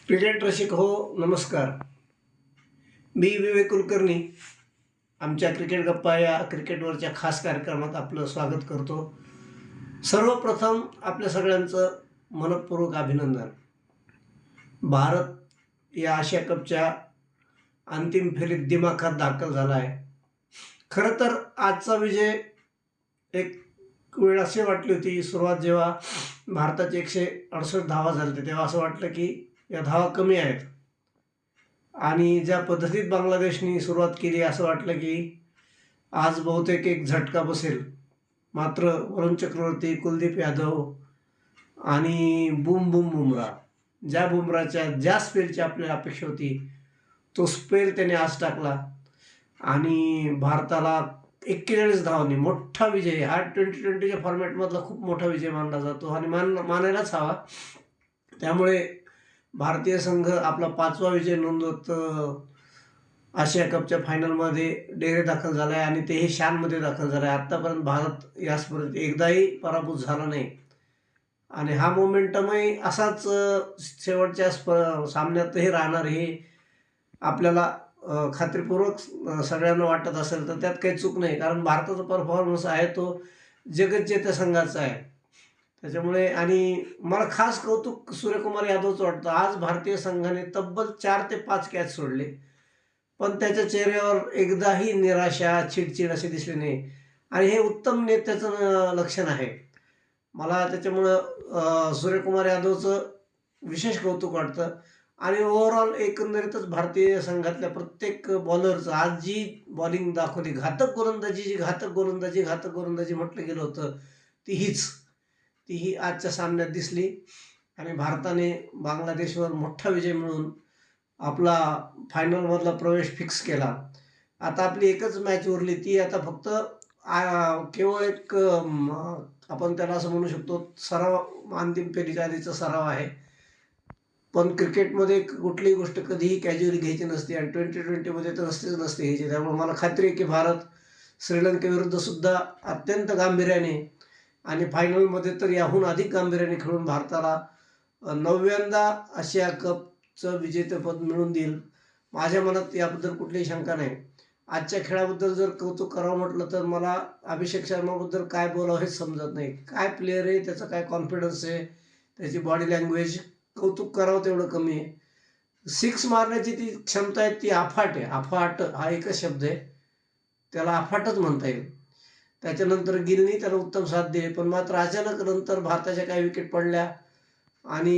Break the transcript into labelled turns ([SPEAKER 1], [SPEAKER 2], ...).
[SPEAKER 1] Cricket रसिक हो, नमस्कार. मी विवेक कुलकर्णी. आमच्या क्रिकेट गप्पा या क्रिकेटवरच्या खास कार्यक्रमात आपलं स्वागत करतो. सर्वप्रथम आपल्या सगळ्यांचं मनपूर्वक अभिनंदन. भारत या आशिया कपच्या अंतिम फेरीत दिमाखात दाखल झाला आहे. खरं तर आजचा विजय एक वेळ अशी वाटली होती, सुरुवात जेव्हा भारताचे 168 धावा झाल्या तेव्हा असं वाटलं की या धावा कमी आहेत आणि ज्या पद्धतीत बांगलादेशनी सुरुवात केली असं वाटलं की आज बहुतेक एक झटका बसेल. मात्र वरुण चक्रवर्ती, कुलदीप यादव आणि बुमराह, ज्या बुमराहच्या ज्या स्पेलची आपल्याला अपेक्षा होती तो स्पेल त्याने आज टाकला आणि भारताला 41 धावांनी मोठा विजय. हा T20च्या फॉर्मॅटमधला खूप मोठा विजय मानला जातो आणि मानायलाच हवा. त्यामुळे भारतीय संघ आपला 5वा विजय नोंदवत आशिया कपच्या फायनलमध्ये डेरे दाखल झाला आहे आणि तेही शानमध्ये दाखल झाला आहे. आत्तापर्यंत भारत याचपर्यंत एकदाही पराभूत झाला नाही आणि हा मोमेंटमही असाच शेवटच्या सामन्यातही राहणार हे आपल्याला खात्रीपूर्वक सगळ्यांना वाटत असेल तर त्यात काही चूक नाही, कारण भारताचा परफॉर्मन्स आहे तो जगज्जेत्या संघाचा आहे. त्याच्यामुळे आणि मला खास कौतुक सूर्यकुमार यादवचं वाटतं. आज भारतीय संघाने तब्बल 4 ते 5 कॅच सोडले, पण त्याच्या चेहऱ्यावर एकदाही निराशा, चिडचिड असे दिसले नाही आणि हे उत्तम नेत्याचं लक्षण आहे. मला त्याच्यामुळं सूर्यकुमार यादवचं विशेष कौतुक वाटतं आणि ओव्हरऑल एकंदरीतच भारतीय संघातल्या प्रत्येक बॉलरचं आज जी बॉलिंग दाखवली, घातक गोलंदाजी म्हटलं गेलं होतं तीही आजच्या सामन्यात दिसली आणि भारताने बांगलादेशवर मोठा विजय मिळवून आपला फायनलमधला प्रवेश फिक्स केला. आता आपली एकच मॅच उरली, ती आता फक्त केवळ एक आपण त्याला असं म्हणू शकतो सराव, अंतिम फेरीच्या आधीचा सराव आहे. पण क्रिकेटमध्ये कुठलीही गोष्ट कधीही कॅज्युअली घ्यायची नसते आणि T20मध्ये तर नसते घ्यायची. त्यामुळे मला खात्री आहे की भारत श्रीलंकेविरुद्ध सुद्धा अत्यंत गांभीर्याने आणि फायनलमध्ये तर याहून अधिक गांभीर्याने खेळून भारताला 9व्यांदा आशिया कपचं विजेतेपद मिळवून देईल. माझ्या मनात याबद्दल कुठलीही शंका नाही. आजच्या खेळाबद्दल जर कौतुक करावं म्हटलं तर मला अभिषेक शर्माबद्दल काय बोलावं हेच समजत नाही. काय प्लेअर आहे, त्याचा काय कॉन्फिडन्स आहे, त्याची बॉडी लँग्वेज, कौतुक करावं तेवढं कमी आहे. 6 मारण्याची ती क्षमता आहे, ती अफाट आहे. अफाट हा एकच शब्द आहे, त्याला अफाटच म्हणता येईल. त्याच्यानंतर गिलनी त्याला उत्तम साथ दिली, पण मात्र अचानक नंतर भारताच्या काही विकेट पडल्या आणि